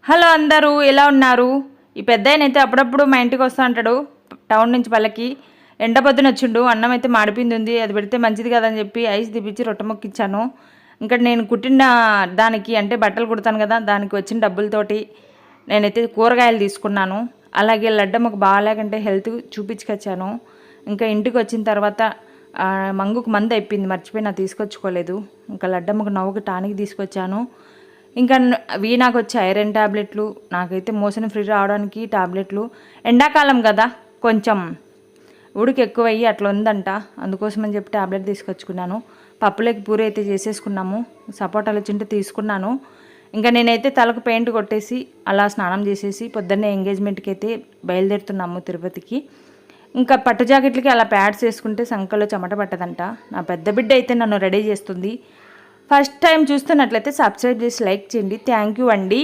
Hello అందరూ ఎలా ఉన్నారు? ఈ పెద్దాయనైతే అప్పుడప్పుడు మా ఇంటికి వస్తూ ఉంటాడు టౌన్ నుంచి పల్లకి. ఎండ పొద్దున వచ్చిండు. అన్నం అయితే మాడిపోయింది ఉంది, అది పెడితే మంచిది కదని చెప్పి ఐస్ తెప్పించి రొట్టె మొక్కిచ్చాను. ఇంకా నేను కుట్టిన దానికి అంటే బట్టలు కుడతాను కదా, దానికి వచ్చిన డబ్బులతోటి నేనైతే కూరగాయలు తీసుకున్నాను. అలాగే లడ్డమ్మకు బాగాలేకంటే హెల్త్ చూపించుకొచ్చాను. ఇంకా ఇంటికి వచ్చిన తర్వాత మంగుకు మందు అయిపోయింది, మర్చిపోయినా తీసుకొచ్చుకోలేదు. ఇంకా లడ్డమ్మకు నవ్వుకు టానిక్ తీసుకొచ్చాను. ఇంకా వీణాకు వచ్చే ఐరన్ ట్యాబ్లెట్లు, నాకైతే మోషన్ ఫ్రీ రావడానికి ట్యాబ్లెట్లు. ఎండాకాలం కదా, కొంచెం ఉడికి ఎక్కువయ్యి అట్లా ఉందంట, అందుకోసమని చెప్పి ట్యాబ్లెట్ తీసుకొచ్చుకున్నాను. పప్పులకి పూరి అయితే చేసేసుకున్నాము, సపోటాలు వచ్చింటే తీసుకున్నాను. ఇంకా నేనైతే తలకు పెయింట్ కొట్టేసి అలా స్నానం చేసేసి పొద్దున్నే ఎంగేజ్మెంట్కి అయితే బయలుదేరుతున్నాము తిరుపతికి. ఇంకా పట్టు జాకెట్లకి అలా ప్యాడ్స్ వేసుకుంటే సంకలో చెమట పట్టదంట. నా పెద్ద బిడ్డ అయితే నన్ను రెడీ చేస్తుంది. ఫస్ట్ టైం చూస్తున్నట్లయితే సబ్స్క్రైబ్ చేసి లైక్ చేయండి. థ్యాంక్ యూ అండి.